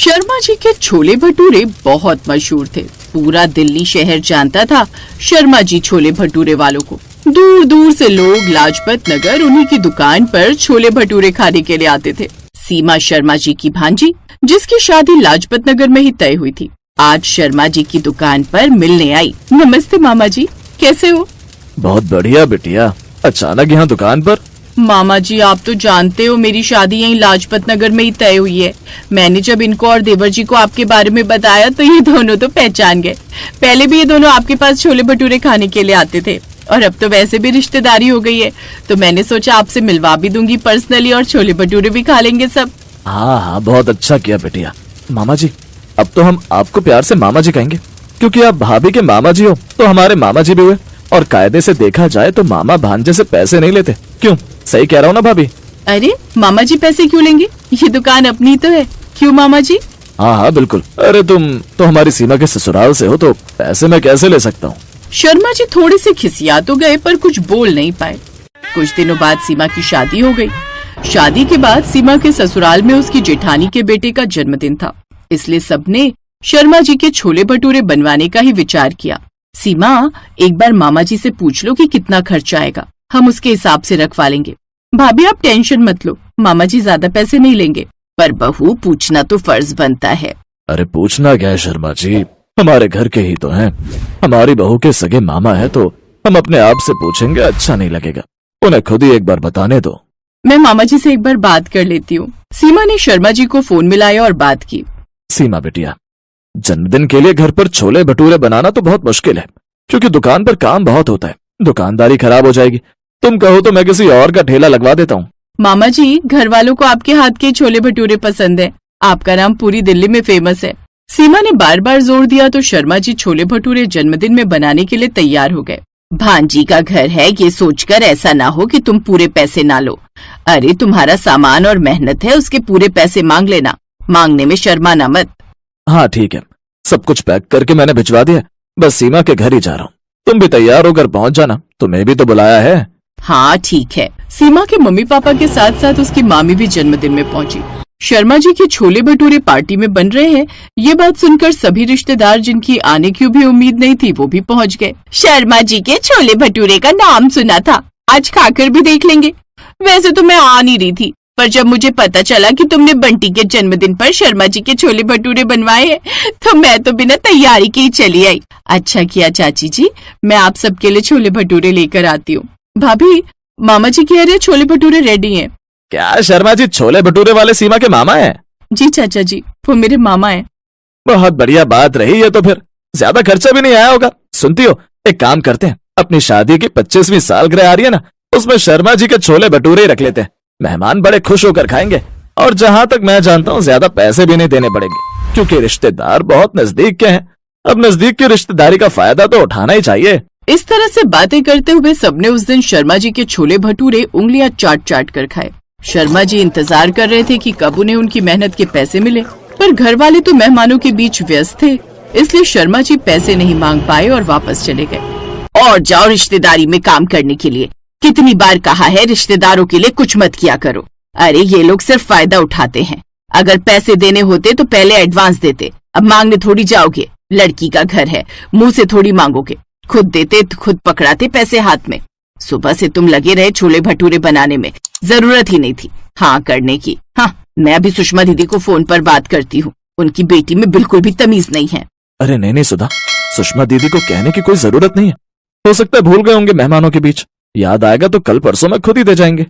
शर्मा जी के छोले भटूरे बहुत मशहूर थे। पूरा दिल्ली शहर जानता था शर्मा जी छोले भटूरे वालों को। दूर दूर से लोग लाजपत नगर उन्हीं की दुकान पर छोले भटूरे खाने के लिए आते थे। सीमा शर्मा जी की भांजी, जिसकी शादी लाजपत नगर में ही तय हुई थी, आज शर्मा जी की दुकान पर मिलने आई। नमस्ते मामा जी, कैसे हो? बहुत बढ़िया बिटिया, अचानक यहाँ दुकान पर? मामा जी, आप तो जानते हो मेरी शादी यहीं लाजपत नगर में ही तय हुई है। मैंने जब इनको और देवर जी को आपके बारे में बताया तो ये दोनों तो पहचान गए। पहले भी ये दोनों आपके पास छोले भटूरे खाने के लिए आते थे और अब तो वैसे भी रिश्तेदारी हो गई है, तो मैंने सोचा आपसे मिलवा भी दूंगी पर्सनली और छोले भटूरे भी खा लेंगे सब। हाँ, बहुत अच्छा किया बिटिया। मामा जी, अब तो हम आपको प्यार से मामा जी कहेंगे, क्योंकि आप भाभी के मामा जी हो तो हमारे मामा जी भी हुए। और कायदे से देखा जाए तो मामा भांजे से पैसे नहीं लेते। क्यों, सही कह रहा हूँ ना भाभी? अरे मामा जी पैसे क्यों लेंगे? ये दुकान अपनी तो है। क्यों मामा जी? हाँ हाँ बिल्कुल। अरे तुम तो हमारी सीमा के ससुराल से हो तो पैसे मैं कैसे ले सकता हूँ? शर्मा जी थोड़े से खिसिया तो गए पर कुछ बोल नहीं पाए। कुछ दिनों बाद सीमा की शादी हो गई। शादी के बाद सीमा के ससुराल में उसकी जेठानी के बेटे का जन्मदिन था, इसलिए सबने शर्मा जी के छोले भटूरे बनवाने का ही विचार किया। सीमा, एक बार मामा जी से पूछ लो कि कितना खर्चा आएगा, हम उसके हिसाब से रखवा लेंगे। भाभी आप टेंशन मत लो, मामा जी ज्यादा पैसे नहीं लेंगे। पर बहू, पूछना तो फर्ज बनता है। अरे पूछना क्या है शर्मा जी, हमारे घर के ही तो हैं। हमारी बहू के सगे मामा है तो हम अपने आप से पूछेंगे, अच्छा नहीं लगेगा। उन्हें खुद ही एक बार बताने दो। मैं मामा जी से एक बार बात कर लेती हूँ। सीमा ने शर्मा जी को फोन मिलाया और बात की। सीमा बेटिया, जन्मदिन के लिए घर पर छोले भटूरे बनाना तो बहुत मुश्किल है, क्योंकि दुकान पर काम बहुत होता है, दुकानदारी खराब हो जाएगी। तुम कहो तो मैं किसी और का ठेला लगवा देता हूँ। मामा जी, घर वालों को आपके हाथ के छोले भटूरे पसंद है, आपका नाम पूरी दिल्ली में फेमस है। सीमा ने बार बार जोर दिया तो शर्मा जी छोले भटूरे जन्मदिन में बनाने के लिए तैयार हो गए। भांजी का घर है, ये सोचकर ऐसा ना हो कि तुम पूरे पैसे ना लो। अरे तुम्हारा सामान और मेहनत है, उसके पूरे पैसे मांग लेना, मांगने में शर्माना मत। हाँ ठीक है, सब कुछ पैक करके मैंने भिजवा दिया, बस सीमा के घर ही जा रहा हूँ। तुम भी तैयार होकर पहुँच जाना, तुम्हें भी तो बुलाया है। हाँ ठीक है। सीमा के मम्मी पापा के साथ साथ उसकी मामी भी जन्मदिन में पहुंची। शर्मा जी के छोले भटूरे पार्टी में बन रहे हैं, ये बात सुनकर सभी रिश्तेदार जिनकी आने की भी उम्मीद नहीं थी वो भी पहुंच गए। शर्मा जी के छोले भटूरे का नाम सुना था, आज खाकर भी देख लेंगे। वैसे तो मैं आ नहीं रही थी, पर जब मुझे पता चला कि तुमने बंटी के जन्मदिन पर शर्मा जी के छोले भटूरे बनवाए हैं, तो मैं तो बिना तैयारी के ही चली आई। अच्छा किया चाची जी, मैं आप सबके लिए छोले भटूरे लेकर आती हूँ। भाभी, मामा जी कह रहे छोले भटूरे रेडी हैं। क्या शर्मा जी छोले भटूरे वाले सीमा के मामा हैं? जी चाचा जी, वो मेरे मामा हैं। बहुत बढ़िया बात रही है, तो फिर ज्यादा खर्चा भी नहीं आया होगा। सुनती हो, एक काम करते हैं, अपनी शादी की 25वीं सालगिरह आ रही है ना, उसमें शर्मा जी के छोले भटूरे ही रख लेते हैं। मेहमान बड़े खुश होकर खाएंगे और जहाँ तक मैं जानता हूँ ज्यादा पैसे भी नहीं देने पड़ेंगे, क्योंकि रिश्तेदार बहुत नजदीक के हैं। अब नजदीक की रिश्तेदारी का फायदा तो उठाना ही चाहिए। इस तरह से बातें करते हुए सबने उस दिन शर्मा जी के छोले भटूरे उंगलियां चाट चाट कर खाए। शर्मा जी इंतजार कर रहे थे कि कब उन्हें उनकी मेहनत के पैसे मिले, पर घर वाले तो मेहमानों के बीच व्यस्त थे, इसलिए शर्मा जी पैसे नहीं मांग पाए और वापस चले गए। और जाओ रिश्तेदारी में काम करने के लिए, कितनी बार कहा है रिश्तेदारों के लिए कुछ मत किया करो। अरे ये लोग सिर्फ फायदा उठाते हैं, अगर पैसे देने होते तो पहले एडवांस देते, अब मांगने थोड़ी जाओगे। लड़की का घर है, मुंह से थोड़ी मांगोगे, खुद देते तो खुद पकड़ाते पैसे हाथ में। सुबह से तुम लगे रहे छोले भटूरे बनाने में, जरूरत ही नहीं थी हाँ करने की। हाँ, मैं अभी सुषमा दीदी को फोन पर बात करती हूँ, उनकी बेटी में बिल्कुल भी तमीज नहीं है। अरे नहीं सुधा, सुषमा दीदी को कहने की कोई जरूरत नहीं है, हो सकता है भूल गए होंगे मेहमानों के बीच, याद आएगा तो कल परसों में खुद ही दे जाएंगे।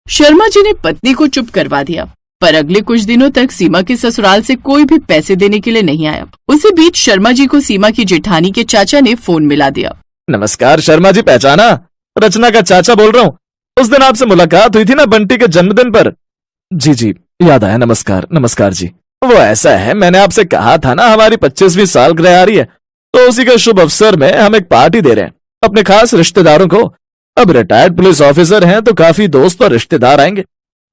शर्मा जी ने पत्नी को चुप करवा दिया, पर अगले कुछ दिनों तक सीमा के ससुराल से कोई भी पैसे देने के लिए नहीं आया। उसी बीच शर्मा जी को सीमा की जेठानी के चाचा ने फोन मिला दिया। नमस्कार शर्मा जी, पहचाना? रचना का चाचा बोल रहा हूँ। उस दिन आपसे मुलाकात हुई थी ना बंटी के जन्मदिन पर। जी जी याद आया, नमस्कार। नमस्कार जी, वो ऐसा है, मैंने आपसे कहा था ना हमारी 25वीं सालगिरह आ रही है, तो उसी के शुभ अवसर में हम एक पार्टी दे रहे हैं अपने खास रिश्तेदारों को। अब रिटायर्ड पुलिस ऑफिसर हैं तो काफी दोस्त और रिश्तेदार आएंगे।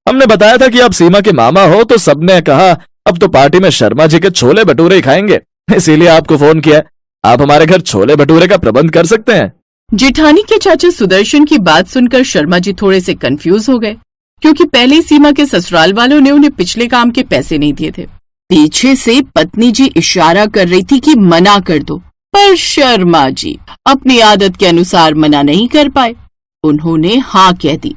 हमने बताया था कि आप सीमा के मामा हो, तो सबने कहा अब तो पार्टी में शर्मा जी के छोले भटूरे ही खाएंगे, इसीलिए आपको फोन किया। आप हमारे घर छोले भटूरे का प्रबंध कर सकते हैं। जेठानी के चाचा सुदर्शन की बात सुनकर शर्मा जी थोड़े से कंफ्यूज हो गए, क्योंकि पहले ही सीमा के ससुराल वालों ने उन्हें पिछले काम के पैसे नहीं दिए थे। पीछे से पत्नी जी इशारा कर रही थी कि मना कर दो, पर शर्मा जी अपनी आदत के अनुसार मना नहीं कर पाए। उन्होंने हाँ कह दी।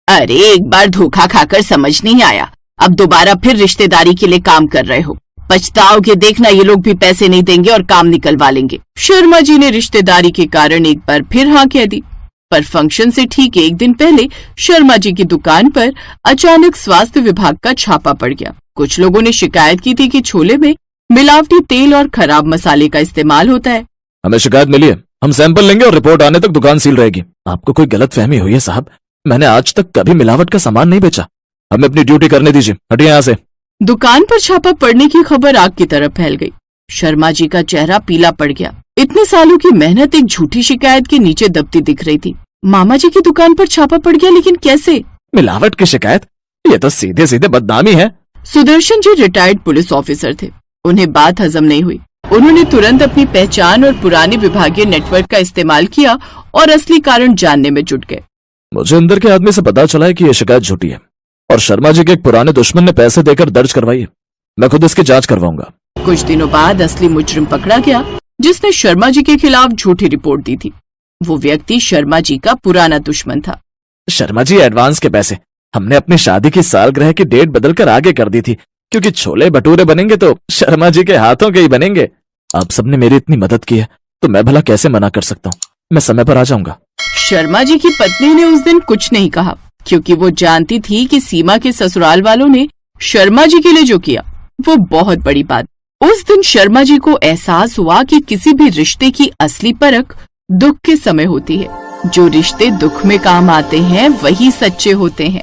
अरे एक बार धोखा खाकर समझ नहीं आया, अब दोबारा फिर रिश्तेदारी के लिए काम कर रहे हो। पछताओगे देखना, ये लोग भी पैसे नहीं देंगे और काम निकलवा लेंगे। शर्मा जी ने रिश्तेदारी के कारण एक बार फिर हाँ कह दी। पर फंक्शन से ठीक एक दिन पहले शर्मा जी की दुकान पर अचानक स्वास्थ्य विभाग का छापा पड़ गया। कुछ लोगों ने शिकायत की थी कि छोले में मिलावटी तेल और खराब मसाले का इस्तेमाल होता है। हमें शिकायत मिली है, हम सैंपल लेंगे और रिपोर्ट आने तक दुकान सील रहेगी। आपको कोई गलतफहमी हुई है साहब, मैंने आज तक कभी मिलावट का सामान नहीं बेचा। हमें अपनी ड्यूटी करने दीजिए, हटिए यहाँ से। दुकान पर छापा पड़ने की खबर आग की तरह फैल गई। शर्मा जी का चेहरा पीला पड़ गया। इतने सालों की मेहनत एक झूठी शिकायत के नीचे दबती दिख रही थी। मामा जी की दुकान पर छापा पड़ गया, लेकिन कैसे? मिलावट की शिकायत? ये तो सीधे सीधे बदनामी है। Sudarshan ji retired police officer थे। उन्हें बात हजम नहीं हुई। उन्होंने तुरंत अपनी पहचान और पुराने विभागीय नेटवर्क का इस्तेमाल किया और असली कारण जानने में जुट गए। मुझे अंदर के आदमी से पता चला है कि यह शिकायत झूठी है और शर्मा जी के एक पुराने दुश्मन ने पैसे देकर दर्ज करवाई है। मैं खुद इसकी जांच करवाऊंगा। कुछ दिनों बाद असली मुजरिम पकड़ा गया, जिसने शर्मा जी के खिलाफ झूठी रिपोर्ट दी थी। वो व्यक्ति शर्मा जी का पुराना दुश्मन था। शर्मा जी, एडवांस के पैसे हमने अपनी शादी की सालगिरह की डेट बदलकर आगे कर दी थी, क्योंकि छोले भटूरे बनेंगे तो शर्मा जी के हाथों के ही बनेंगे। आप सबने मेरी इतनी मदद की है तो मैं भला कैसे मना कर सकता हूँ। मैं समय पर आ जाऊंगा। शर्मा जी की पत्नी ने उस दिन कुछ नहीं कहा, क्योंकि वो जानती थी कि सीमा के ससुराल वालों ने शर्मा जी के लिए जो किया वो बहुत बड़ी बात। उस दिन शर्मा जी को एहसास हुआ कि किसी भी रिश्ते की असली परख दुख के समय होती है। जो रिश्ते दुख में काम आते हैं वही सच्चे होते हैं।